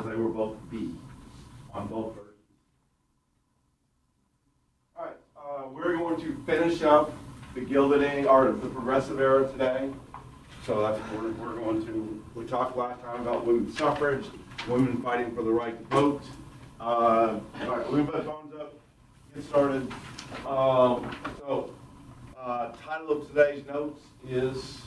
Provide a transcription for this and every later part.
They were both B on both versions. All right, we're going to finish up the Gilded Age or the Progressive Era today. So that's what we're going to. We talked last time about women's suffrage, women fighting for the right to vote. All right, we put phones up. Get started. Title of today's notes is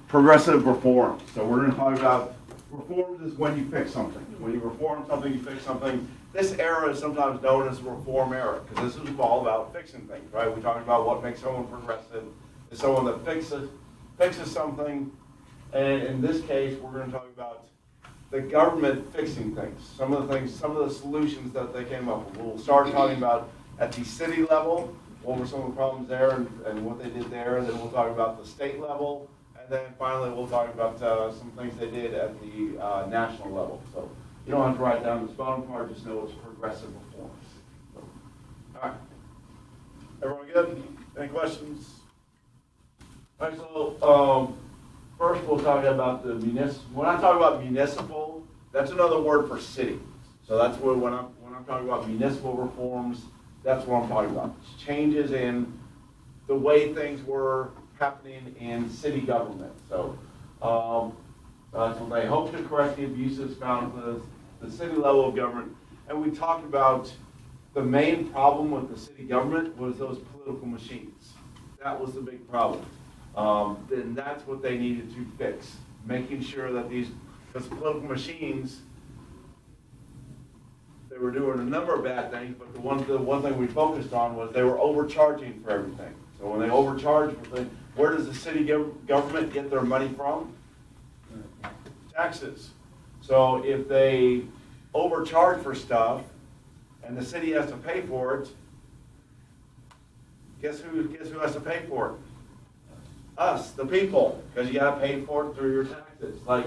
progressive reform. So we're going to talk about reforms is when you fix something. When you reform something, you fix something. This era is sometimes known as the reform era because this is all about fixing things, right? We talked about what makes someone progressive is someone that fixes something. And in this case, we're going to talk about the government fixing things. Some of the solutions that they came up with. We'll start talking about at the city level, what were some of the problems there and what they did there. And then we'll talk about the state level. And then finally, we'll talk about some things they did at the national level. So you don't have to write down this bottom part, just know it's progressive reforms. So, all right. Everyone good? Any questions? All right, so first we'll talk about the municipal. When I talk about municipal, that's another word for city. So that's where when I'm talking about municipal reforms, that's what I'm talking about. It's changes in the way things were happening in city government. So they hope to correct the abuses found at the city level of government. And we talked about the main problem with the city government was those political machines. That was the big problem. Then that's what they needed to fix, making sure that these political machines, they were doing a number of bad things, but the one thing we focused on was they were overcharging for everything. So when they overcharge for things, where does the city government get their money from? Taxes. So if they overcharge for stuff and the city has to pay for it, guess who has to pay for it? Us, the people, because you got to pay for it through your taxes. Like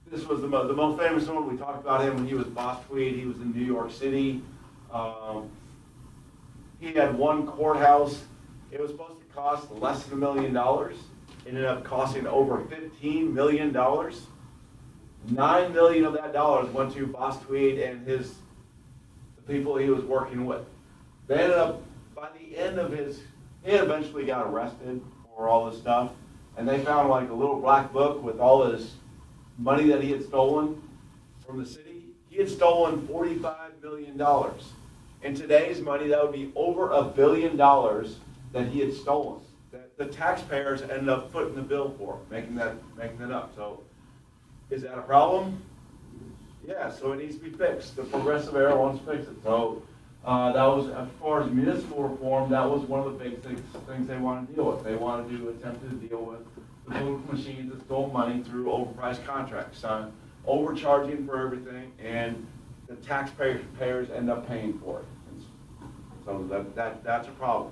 this was the most famous one. We talked about him when he was Boss Tweed. He was in New York City. He had one courthouse. It was supposed to cost less than $1 million. It ended up costing over $15 million. $9 million of that dollars went to Boss Tweed and the people he was working with. They ended up, by the end of he eventually got arrested for all this stuff, and they found like a little black book with all his money that he had stolen from the city. He had stolen $45 million. In today's money, that would be over $1 billion that he had stolen. That the taxpayers ended up footing the bill for, making that up. So, is that a problem? Yeah. So it needs to be fixed. The progressive era wants to fix it. So that was, as far as municipal reform, that was one of the big things they wanted to deal with. They wanted to attempt to deal with the political machines that stole money through overpriced contracts, overcharging for everything, and the taxpayers end up paying for it. So that's a problem.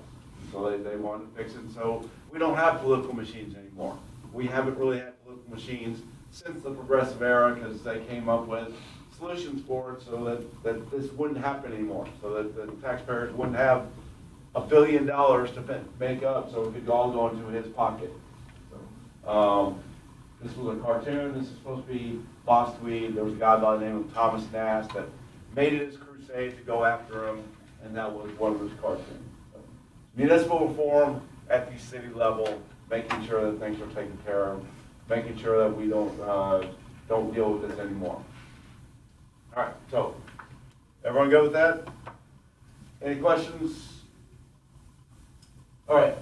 So they wanted to fix it. So we don't have political machines anymore. We haven't really had political machines since the progressive era because they came up with solutions for it so that this wouldn't happen anymore. So that the taxpayers wouldn't have $1 billion to make up so it could all go into his pocket. So, this was a cartoon. This is supposed to be Boss Tweed. There was a guy by the name of Thomas Nast that made it his crusade to go after him, and that was one of his cartoons. So, municipal reform at the city level, making sure that things are taken care of, making sure that we don't deal with this anymore. All right, so everyone go with that? Any questions? All right.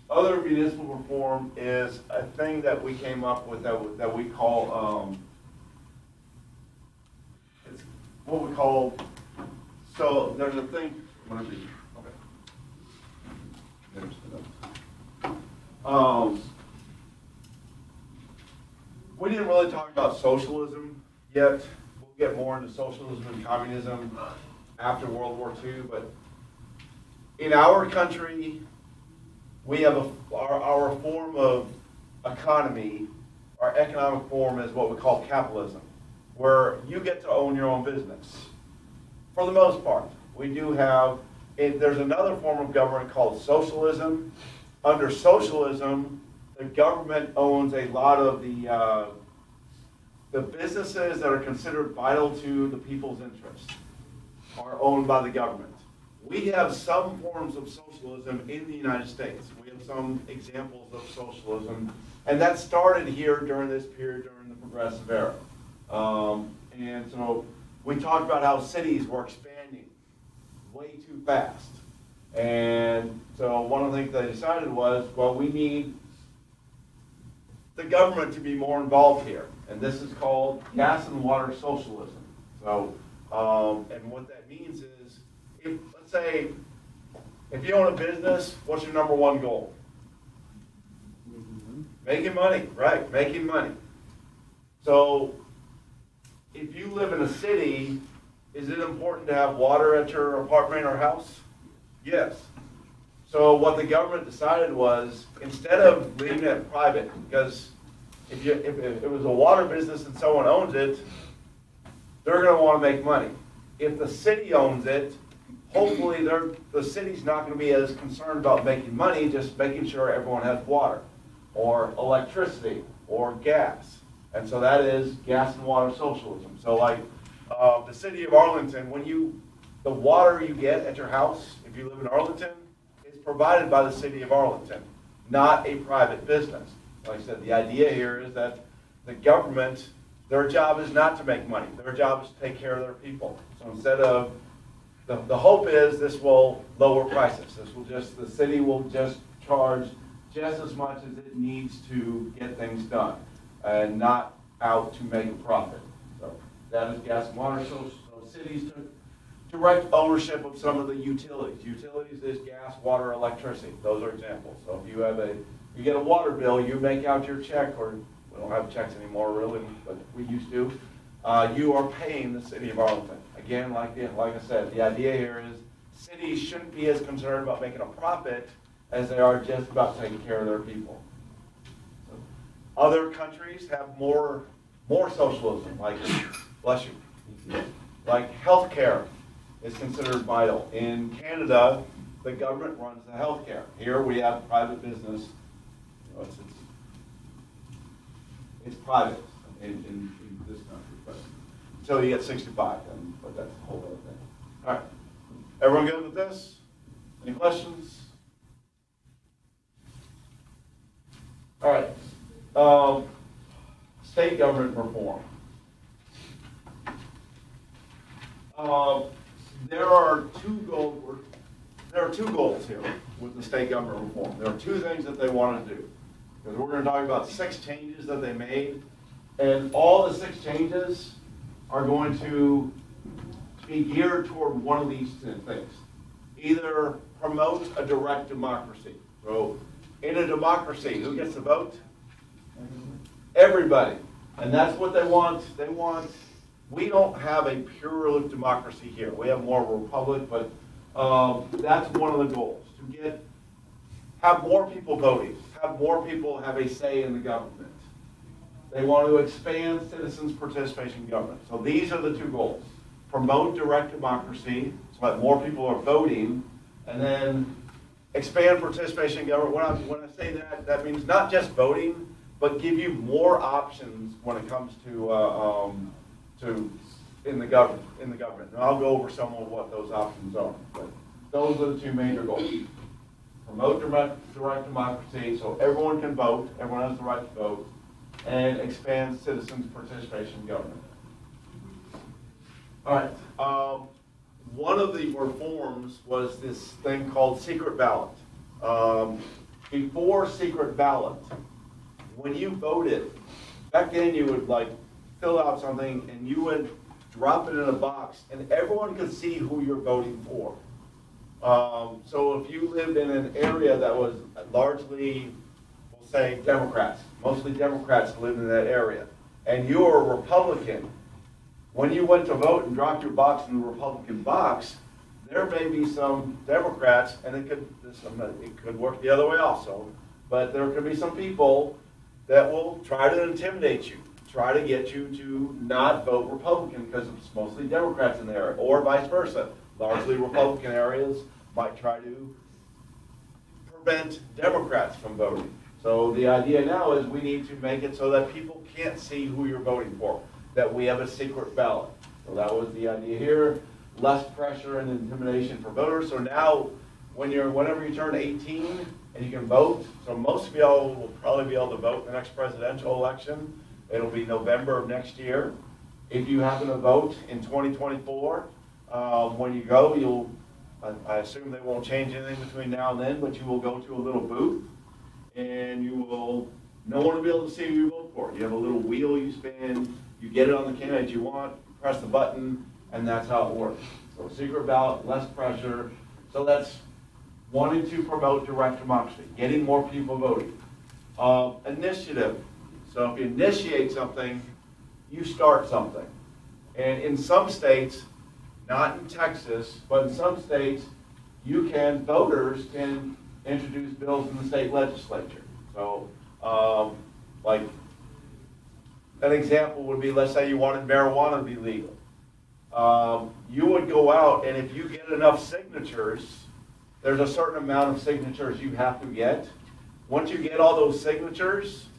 Other municipal reform is a thing that we came up with that we call it's what we call. So there's a thing. We didn't really talk about socialism yet. We'll get more into socialism and communism after World War II. But in our country, we have our form of economy, our economic form is what we call capitalism, where you get to own your own business. for the most part. We do have, there's another form of government called socialism. Under socialism, the government owns a lot of the businesses that are considered vital to the people's interests are owned by the government. We have some forms of socialism in the United States. We have some examples of socialism, and that started here during this period, during the Progressive Era. And so we talked about how cities were expanding way too fast. And so one of the things they decided was, well, we need the government to be more involved here. And this is called gas and water socialism. So, and what that means is, let's say, if you own a business, what's your number one goal? Making money, right, making money. So, if you live in a city, is it important to have water at your apartment or house? Yes. So what the government decided was, instead of leaving it private, because if it was a water business and someone owns it, they're going to want to make money. If the city owns it, hopefully the city's not going to be as concerned about making money, just making sure everyone has water, or electricity, or gas. And so that is gas and water socialism. So like the city of Arlington, the water you get at your house, if you live in Arlington, is provided by the city of Arlington, not a private business. Like I said, the idea here is that the government, their job is not to make money. Their job is to take care of their people. So instead of, the hope is this will lower prices. The city will just charge just as much as it needs to get things done, and not out to make a profit. So that is gas and water. So cities took direct ownership of some of the utilities. Utilities is gas, water, electricity. Those are examples. So if you get a water bill, you make out your check, or we don't have checks anymore really, but we used to. You are paying the city of Arlington. Again, like I said, the idea here is cities shouldn't be as concerned about making a profit as they are just about taking care of their people. So, other countries have more socialism, like, bless you, like healthcare is considered vital. In Canada, the government runs the healthcare. Here we have private business. You know, it's private in this country, but until you get 65, but that's a whole other thing. All right, everyone good with this? Any questions? All right, state government reform. There are two goals here with the state government reform. There are two things that they want to do. Because we're going to talk about 6 changes that they made, and all the 6 changes are going to be geared toward one of these things. Either promote a direct democracy. So in a democracy, who gets to vote? Everybody. And that's what they want. We don't have a pure democracy here. We have more of a republic, but that's one of the goals, to have more people voting, have more people have a say in the government. They want to expand citizens' participation in government. So these are the 2 goals. Promote direct democracy, so that more people are voting, and then expand participation in government. When I say that, that means not just voting, but give you more options when it comes to in the government. And I'll go over some of what those options are. But those are the 2 major goals. Promote direct democracy, so everyone can vote, everyone has the right to vote, and expand citizens' participation in government. All right. One of the reforms was this thing called secret ballot. Before secret ballot, when you voted, back then you would fill out something and you would drop it in a box and everyone could see who you're voting for. So if you lived in an area that was largely, we'll say, Democrats, mostly Democrats lived in that area, and you were a Republican, when you went to vote and dropped your box in the Republican box, there may be some Democrats, and it could work the other way also, but there could be some people that will try to intimidate you, try to get you to not vote Republican because it's mostly Democrats in there, or vice versa. Largely Republican areas might try to prevent Democrats from voting. So the idea now is we need to make it so that people can't see who you're voting for, that we have a secret ballot. So that was the idea here, less pressure and intimidation for voters. So now whenever you turn 18 and you can vote, so most of y'all will probably be able to vote in the next presidential election. It'll be November of next year. If you happen to vote in 2024, when you go, I assume they won't change anything between now and then, but you will go to a little booth, and no one will be able to see who you vote for. You have a little wheel you spin, you get it on the candidate you want, you press the button, and that's how it works. So secret ballot, less pressure. So that's wanting to promote direct democracy, getting more people voting. Initiative. So if you initiate something, you start something. And in some states, not in Texas, but in some states, voters can introduce bills in the state legislature. So, like, an example would be, let's say you wanted marijuana to be legal. You would go out, and if you get enough signatures, there's a certain amount of signatures you have to get. Once you get all those signatures,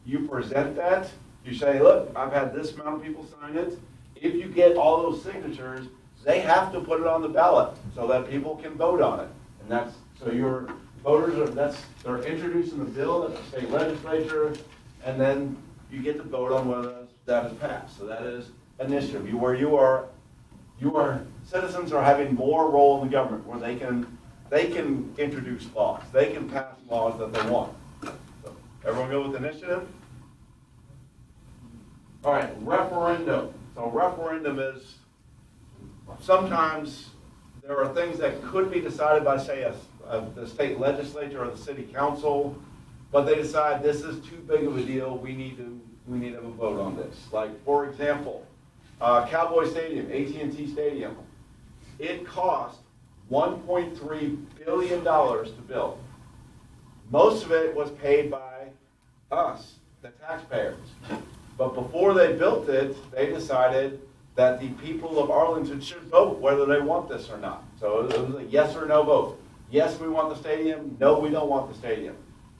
you present that. You say, look, I've had this amount of people sign it. If you get all those signatures, they have to put it on the ballot so that people can vote on it. And so your voters they're introducing the bill at the state legislature, and then you get to vote on whether that is passed. So that is initiative, where your citizens are having more role in the government, where they can introduce laws, they can pass laws that they want. So everyone go with initiative? All right, referendum. So referendum is, sometimes there are things that could be decided by, say, the state legislature or the city council, but they decide this is too big of a deal, we need to have a vote on this. Like, for example, Cowboy Stadium, AT&T Stadium, it cost $1.3 billion to build. Most of it was paid by us, the taxpayers. But before they built it, they decided that the people of Arlington should vote whether they want this or not. So it was a yes or no vote. Yes, we want the stadium. No, we don't want the stadium.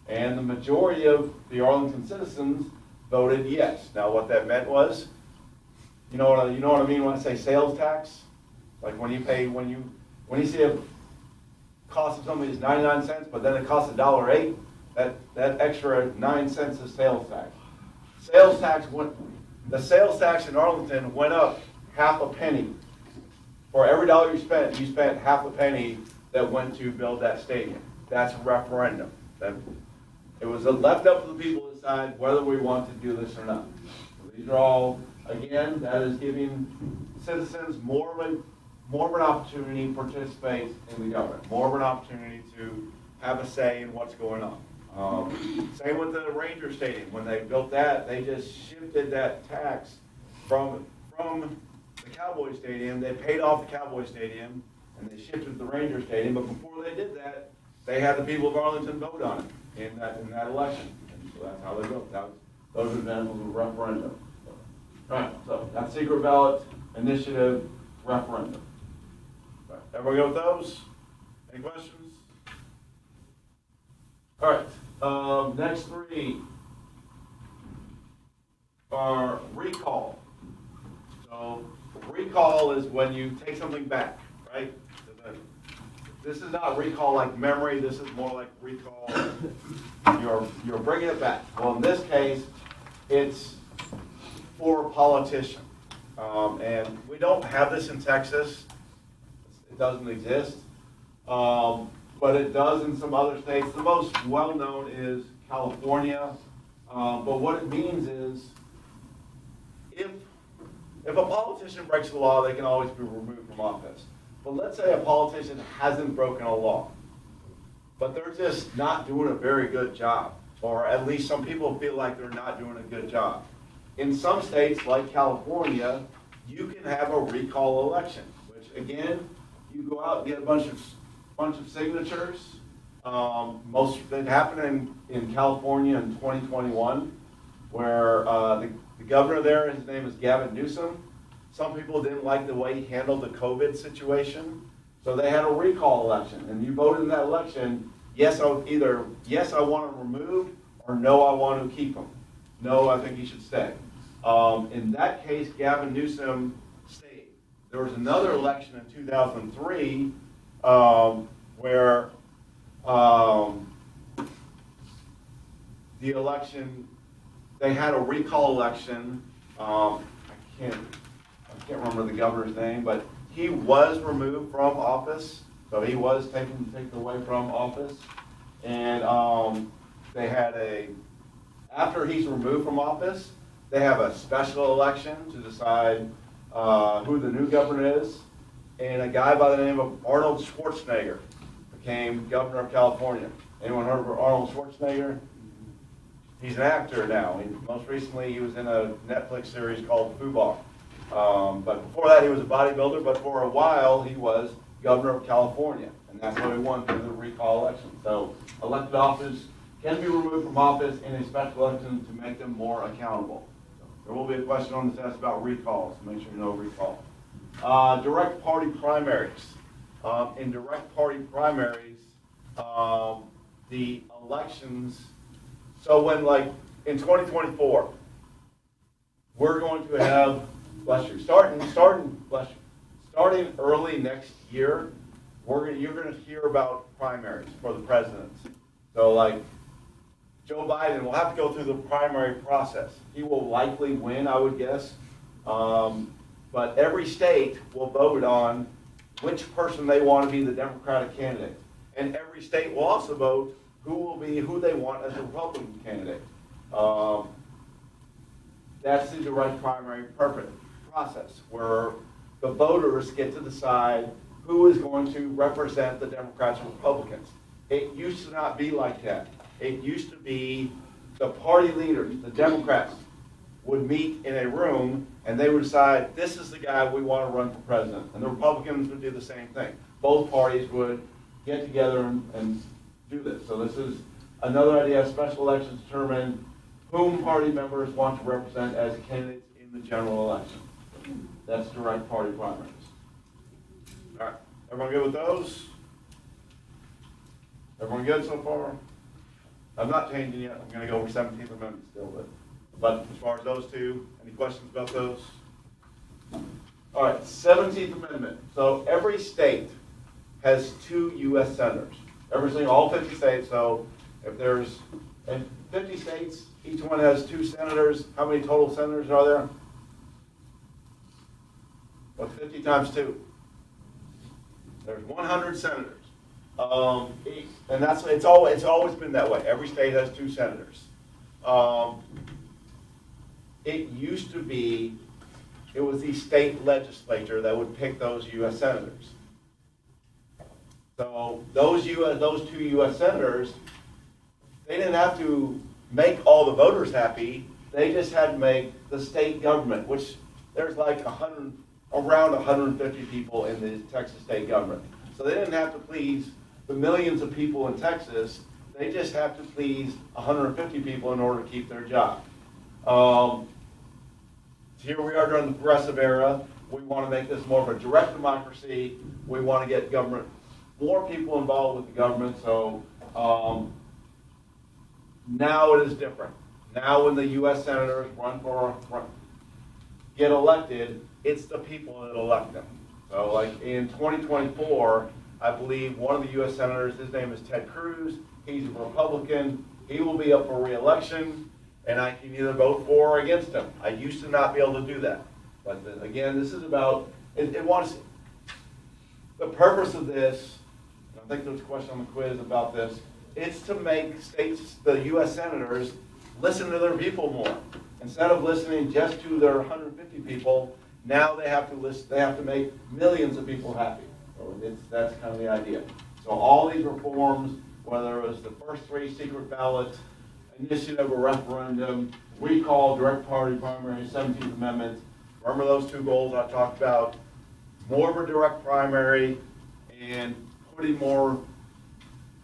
And the majority of the Arlington citizens voted yes. Now, what that meant was, you know what I mean when I say sales tax? Like when you see a cost of something is 99 cents, but then it costs $1.08, that extra 9 cents is sales tax. The sales tax in Arlington went up half a penny. For every dollar you spent half a penny that went to build that stadium. That's a referendum. It was left up to the people to decide whether we want to do this or not. So these are all, again, that is giving citizens more of an opportunity to participate in the government, more of an opportunity to have a say in what's going on. Same with the Ranger Stadium. When they built that, they just shifted that tax from the Cowboy Stadium. They paid off the Cowboy Stadium, and they shifted the Ranger Stadium. But before they did that, they had the people of Arlington vote on it in that election. And so that's how they vote. Those are examples of referendum. All right, so that's secret ballot, initiative, referendum. All right, everybody go with those? Any questions? All right, next three are recall. So recall is when you take something back, right? This is not recall like memory. This is more like recall. You're bringing it back. Well, in this case, it's for a politician, and we don't have this in Texas. It doesn't exist. But it does in some other states. The most well-known is California. But what it means is if a politician breaks the law, they can always be removed from office. But let's say a politician hasn't broken a law, but they're just not doing a very good job, or at least some people feel like they're not doing a good job. In some states, like California, you can have a recall election, which again, you go out and get a bunch of signatures. Most that happened in California in 2021, where The governor there, his name is Gavin Newsom. Some people didn't like the way he handled the COVID situation, so they had a recall election. And you voted in that election, yes, I want him removed, or no, I want to keep him. No, I think he should stay. In that case, Gavin Newsom stayed. There was another election in 2003 where the election, they had a recall election. I can't remember the governor's name, but he was removed from office, so he was taken away from office. And they had after he's removed from office, they have a special election to decide who the new governor is. And a guy by the name of Arnold Schwarzenegger became governor of California. Anyone heard of Arnold Schwarzenegger? He's an actor now. Most recently, he was in a Netflix series called Fubar. But before that, he was a bodybuilder. But for a while, he was governor of California, and that's what he won through the recall election. So elected office can be removed from office in a special election to make them more accountable. So there will be a question on the test about recalls. So make sure you know recall. Direct party primaries. In direct party primaries, the elections. So when, like, in 2024, we're going to have, starting early next year, you're going to hear about primaries for the presidents. So, like, Joe Biden will have to go through the primary process. He will likely win, I would guess. But every state will vote on which person they want to be the Democratic candidate. And every state will also vote who they want as a Republican candidate. That's the direct primary process, where the voters get to decide who is going to represent the Democrats and Republicans. It used to not be like that. It used to be the party leaders, the Democrats, would meet in a room and they would decide, this is the guy we want to run for president. And the Republicans would do the same thing. Both parties would get together and do this. So this is another idea of special elections determine whom party members want to represent as candidates in the general election. That's direct party primaries. All right, everyone good with those? Everyone good so far? I'm not changing yet. I'm going to go over 17th Amendment still, but as far as those two, any questions about those? All right, 17th Amendment. So every state has 2 U.S. senators. All 50 states. So if there's 50 states, each one has 2 senators. How many total senators are there? What's 50 times 2? There's 100 senators. And it's always been that way. Every state has 2 senators. It used to be, it was the state legislature that would pick those U.S. senators. So those 2 U.S. senators, they didn't have to make all the voters happy. They just had to make the state government, which there's like around 150 people in the Texas state government. So they didn't have to please the millions of people in Texas. They just have to please 150 people in order to keep their job. Here we are during the progressive era. We want to make this more of a direct democracy. We want to get more people involved with the government. So now it is different. Now when the U.S. senators get elected, it's the people that elect them. So like in 2024, I believe one of the U.S. senators, his name is Ted Cruz. He's a Republican. He will be up for re-election, and I can either vote for or against him. I used to not be able to do that. But again, this is about, the purpose of this, and I think there's a question on the quiz about this, it's to make states, the U.S. senators, listen to their people more. Instead of listening just to their 150 people, now they have to make millions of people happy. So that's kind of the idea. So all these reforms, whether it was the first 3 secret ballots, initiative or referendum, recall, direct party primary, 17th Amendment, remember those 2 goals I talked about? More of a direct primary and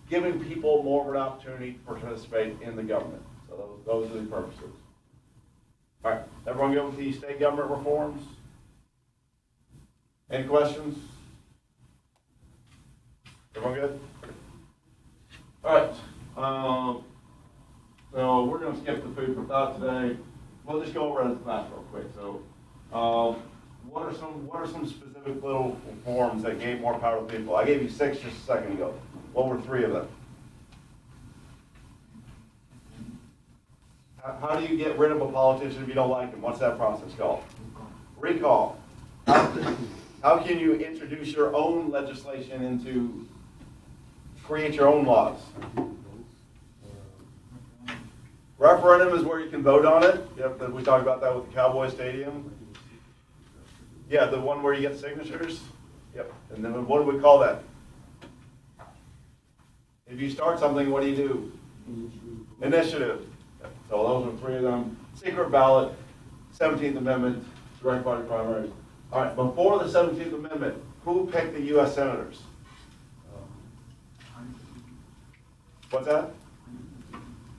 giving people more of an opportunity to participate in the government. So those are the purposes. All right, everyone good with the state government reforms? Any questions? Everyone good? All right. So we're going to skip the food for thought today. We'll just go over this class real quick. So, what are some specific little reforms that gave more power to people? I gave you 6 just a second ago. What were 3 of them? How do you get rid of a politician if you don't like him? What's that process called? Recall. How can you introduce your own legislation into, create your own laws? Referendum is where you can vote on it. Yep, we talked about that with the Cowboy Stadium. Yeah, the one where you get signatures. Yep. And then what do we call that? If you start something, what do you do? Initiative. Yep. So those are 3 of them. Secret ballot, 17th Amendment, direct party primaries. All right, before the 17th Amendment, who picked the U.S. senators? What's that?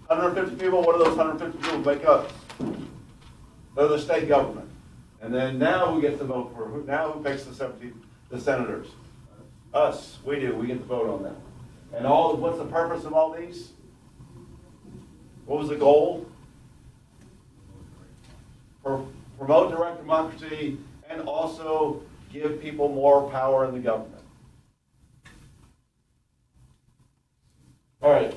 150 people. What do those 150 people make up? They're the state government. And then now who gets to vote for who? Now who picks the senators? Us. We do. We get to vote on them. And what's the purpose of all these? What was the goal? Promote direct democracy and also give people more power in the government. All right,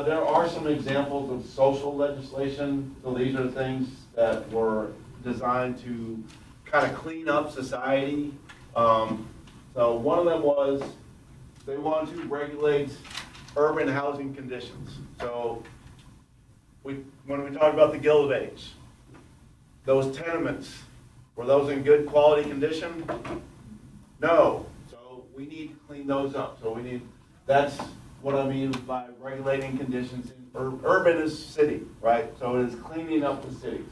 there are some examples of social legislation. So these are things that were designed to kind of clean up society. So one of them was they wanted to regulate urban housing conditions. So when we talk about the Gilded Age, those tenements, were those in good quality condition? No. So we need to clean those up. So that's what I mean by regulating conditions. Urban is city, right? So it is cleaning up the cities.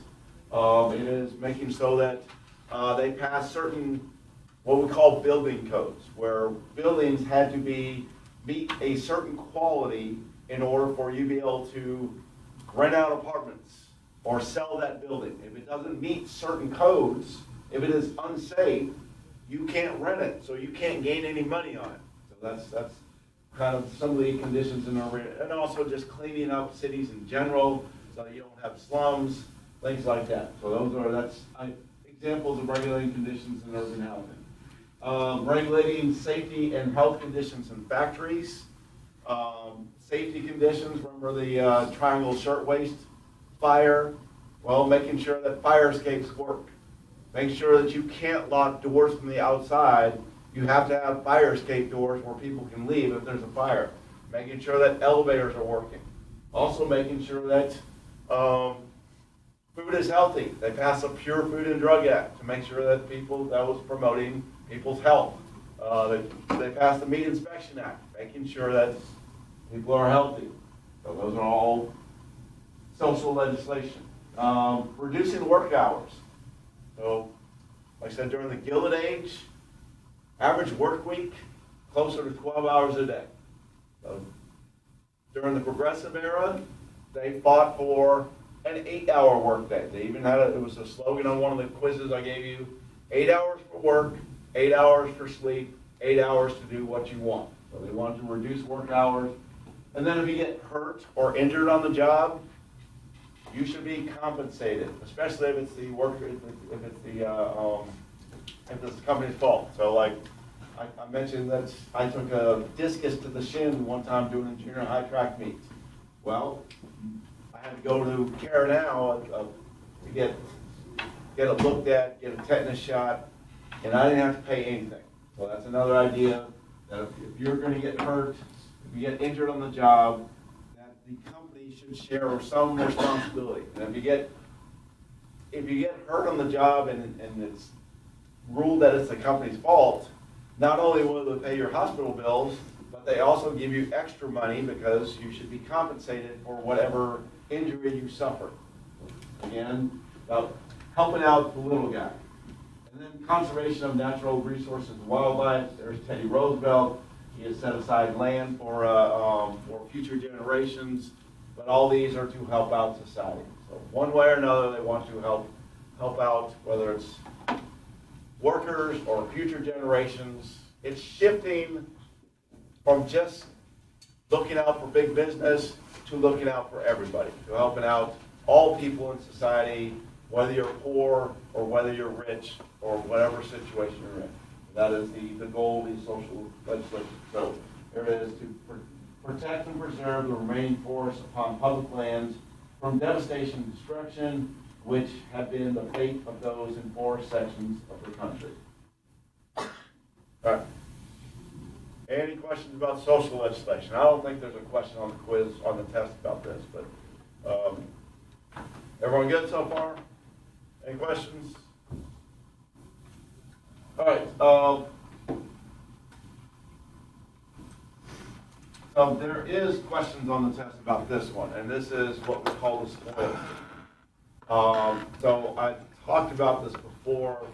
It is making so that they pass certain, what we call building codes, where buildings had to meet a certain quality in order for you to be able to rent out apartments or sell that building. If it doesn't meet certain codes, if it is unsafe, you can't rent it, so you can't gain any money on it. So that's kind of some of the conditions in urban, and also just cleaning up cities in general, so that you don't have slums, things like that. So that's examples of regulating conditions in urban housing. Regulating safety and health conditions in factories. Safety conditions, remember the Triangle Shirtwaist fire? Well, making sure that fire escapes work. Make sure that you can't lock doors from the outside. You have to have fire escape doors where people can leave if there's a fire. Making sure that elevators are working. Also making sure that food is healthy. They passed a Pure Food and Drug Act to make sure that that was promoting people's health. They passed the Meat Inspection Act, making sure that people are healthy. So those are all social legislation. Reducing work hours. So, like I said, during the Gilded Age, average work week, closer to 12 hours a day. So, during the Progressive era, they fought for an 8-hour workday. They even had it was a slogan on one of the quizzes I gave you, 8 hours for work, 8 hours for sleep, 8 hours to do what you want. So they wanted to reduce work hours. And then if you get hurt or injured on the job, you should be compensated, especially if it's the worker, if it's the company's fault. So like I mentioned that I took a discus to the shin one time doing a junior high track meet. Well, I had to go to Care Now to get it looked at, get a tetanus shot, and I didn't have to pay anything. So that's another idea that if you're going to get hurt, if you get injured on the job, that the company should share some responsibility. And if you get hurt on the job and it's ruled that it's the company's fault, not only will they pay your hospital bills, but they also give you extra money because you should be compensated for whatever injury you suffered. Again, about helping out the little guy. And then conservation of natural resources and wildlife. There's Teddy Roosevelt. He has set aside land for future generations. But all these are to help out society. So one way or another, they want to help help out, whether it's workers or future generations. It's shifting from just looking out for big business to looking out for everybody, to helping out all people in society, whether you're poor or whether you're rich or whatever situation you're in. That is the goal of the social legislation. So there is to protect and preserve the remaining forests upon public lands from devastation and destruction, which have been the fate of those in forest sections of the country. All right. Any questions about social legislation? I don't think there's a question on the quiz, on the test about this, but everyone good so far? Any questions? All right. So there is questions on the test about this one, and this is what we call the spoils. So I talked about this before.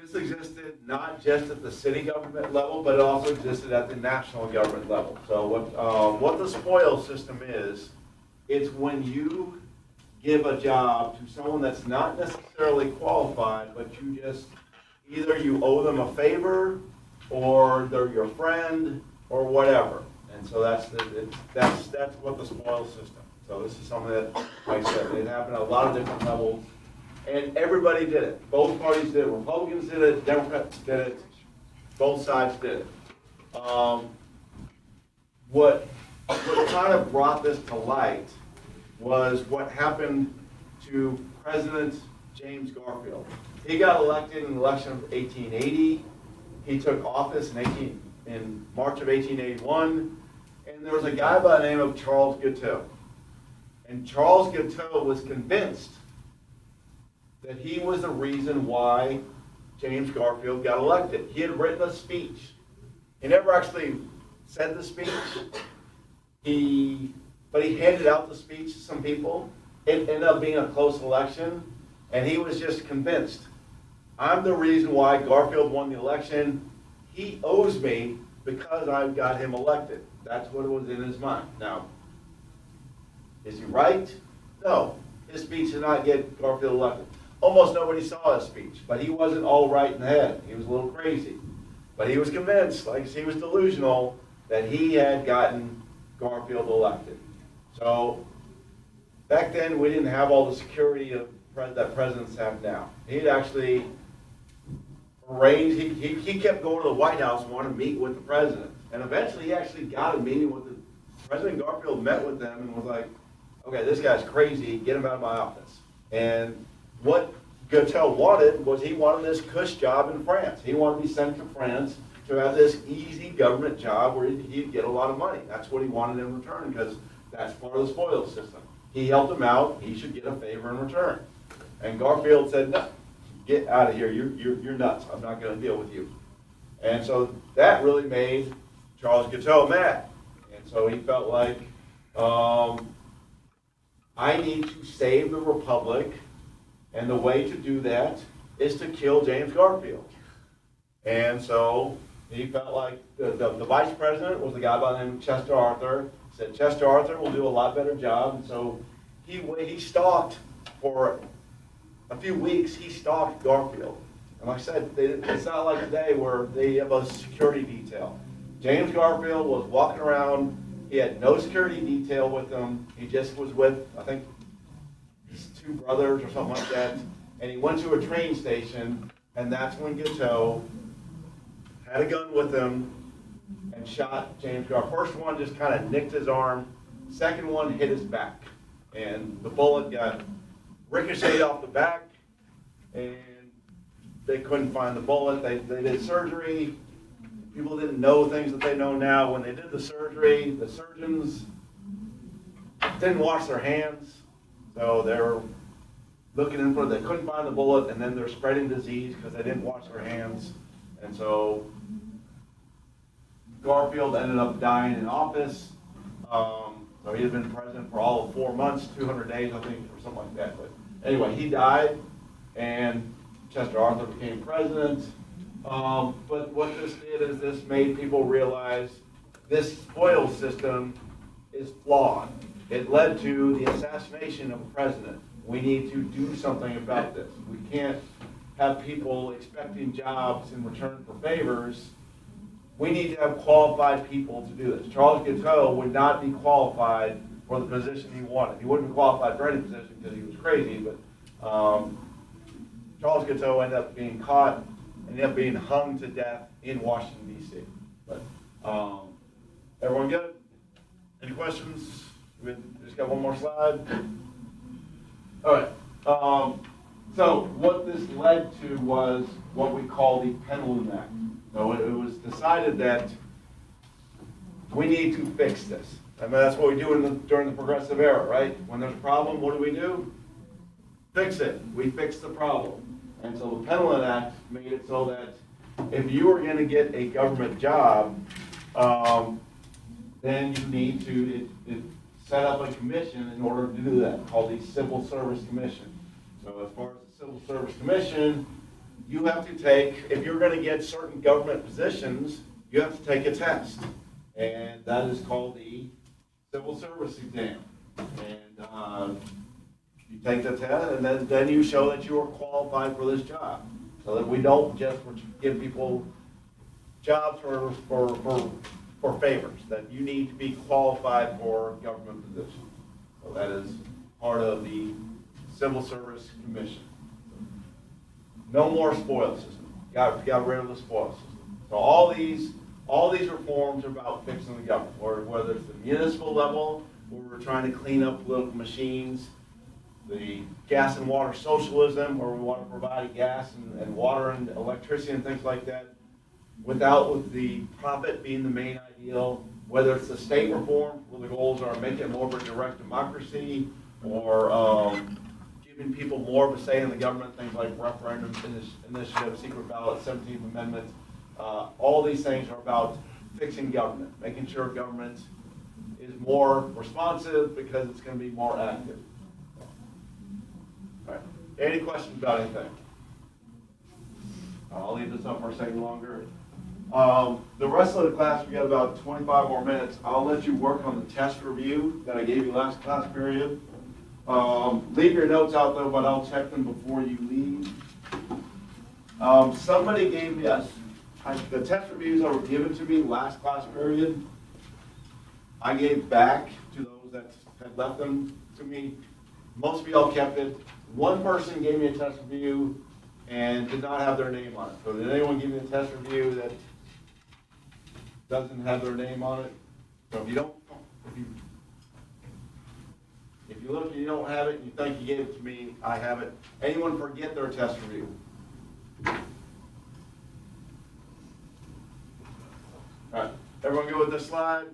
This existed not just at the city government level, but it also existed at the national government level. So what the spoils system is, it's when you give a job to someone that's not necessarily qualified, but you just, either you owe them a favor, or they're your friend, or whatever. And so that's what the spoils system. So this is something that, like I said, it happened at a lot of different levels. And everybody did it. Both parties did it. Republicans did it. Democrats did it. Both sides did it. What kind of brought this to light was what happened to President James Garfield. He got elected in the election of 1880. He took office in March of 1881. And there was a guy by the name of Charles Guiteau. And Charles Guiteau was convinced that he was the reason why James Garfield got elected. He had written a speech. He never actually said the speech. But he handed out the speech to some people. It ended up being a close election, and he was just convinced. I'm the reason why Garfield won the election. He owes me because I've got him elected. That's what was in his mind. Now, is he right? No. His speech did not get Garfield elected. Almost nobody saw his speech, but he wasn't all right in the head. He was a little crazy. But he was convinced, like he was delusional, that he had gotten Garfield elected. So back then, we didn't have all the security that presidents have now. He'd actually arranged, he kept going to the White House and wanted to meet with the president. And eventually, he actually got a meeting with President Garfield, met with them and was like, okay, this guy's crazy, get him out of my office. And what Guiteau wanted was he wanted this cush job in France. He wanted to be sent to France to have this easy government job where he'd get a lot of money. That's what he wanted in return, because that's part of the spoils system. He helped him out, he should get a favor in return. And Garfield said, no, get out of here, you're nuts, I'm not going to deal with you. And so that really made Charles Guiteau mad. And so he felt like, I need to save the Republic, and the way to do that is to kill James Garfield. And so he felt like the vice president was a guy by the name of Chester Arthur. He said, Chester Arthur will do a lot better job. And so he stalked for a few weeks, he stalked Garfield. And like I said, it's not like today where they have a security detail. James Garfield was walking around. He had no security detail with him. He just was with, I think, his two brothers or something like that. And he went to a train station, and that's when Guiteau had a gun with him and shot James Garfield. First one just kind of nicked his arm. Second one hit his back. And the bullet got ricocheted off the back, and they couldn't find the bullet. They did surgery. People didn't know things that they know now. When they did the surgery, the surgeons didn't wash their hands. So they were looking in for it. They couldn't find the bullet, and then they're spreading disease because they didn't wash their hands. And so Garfield ended up dying in office. So he had been president for all of 4 months, 200 days, I think, or something like that. But anyway, he died, and Chester Arthur became president. But what this did is this made people realize this spoils system is flawed. It led to the assassination of a president We need to do something about this. We can't have people expecting jobs in return for favors. We need to have qualified people to do this. Charles Guiteau would not be qualified for the position he wanted. He wouldn't be qualified for any position because he was crazy, but Charles Guiteau ended up being caught, ended up being hung to death in Washington, D.C. But everyone good? Any questions? We just got one more slide. All right. So what this led to was what we call the Pendleton Act. So it was decided that we need to fix this. I mean, that's what we do during the progressive era, right? When there's a problem, what do? Fix it. We fix the problem. And so the Pendleton Act made it so that if you were going to get a government job, then you need to set up a commission in order to do that, called the Civil Service Commission. So as far as the Civil Service Commission, you have to take, if you're going to get certain government positions, you have to take a test. And that is called the Civil Service Exam. And you take the test, and then you show that you are qualified for this job. So that we don't just give people jobs for favors, that you need to be qualified for government positions. So that is part of the Civil Service Commission. No more spoil system. Got rid of the spoil system. So all these reforms are about fixing the government, or whether it's the municipal level, where we're trying to clean up political machines, the gas and water socialism, where we want to provide gas and water and electricity and things like that, with the profit being the main ideal, whether it's the state reform, where the goals are making it more of a direct democracy, or giving people more of a say in the government, things like referendum initiative, secret ballot, 17th Amendment. All these things are about fixing government, making sure government is more responsive because it's going to be more active. All right. Any questions about anything? I'll leave this up for a second longer. The rest of the class, we got about 25 more minutes. I'll let you work on the test review that I gave you last class period. Leave your notes out though, but I'll check them before you leave. Somebody gave me the test reviews that were given to me last class period. I gave back to those that had left them to me. Most of y'all kept it. One person gave me a test review and did not have their name on it. So did anyone give me a test review that doesn't have their name on it? So if you look and you don't have it and you think you gave it to me, I have it. Anyone forget their test review? All right, everyone go with this slide.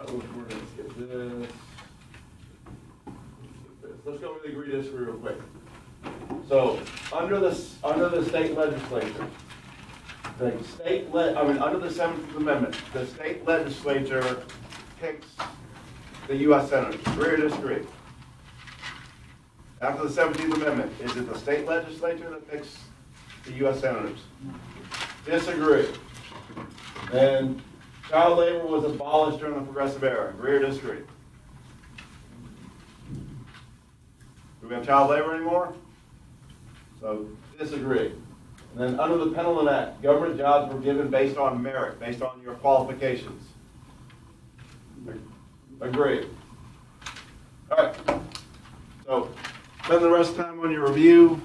We're going to skip this. Let's go over the agree disagree real quick. So under the state legislature, under the 17th Amendment, the state legislature picks the U.S. Senators. Agree or disagree? After the 17th Amendment, is it the state legislature that picks the U.S. Senators? Disagree. And child labor was abolished during the progressive era. Agree or disagree? Do we have child labor anymore? So disagree. And then under the Pendleton Act, government jobs were given based on merit, based on your qualifications. Agree. All right. So spend the rest of the time on your review.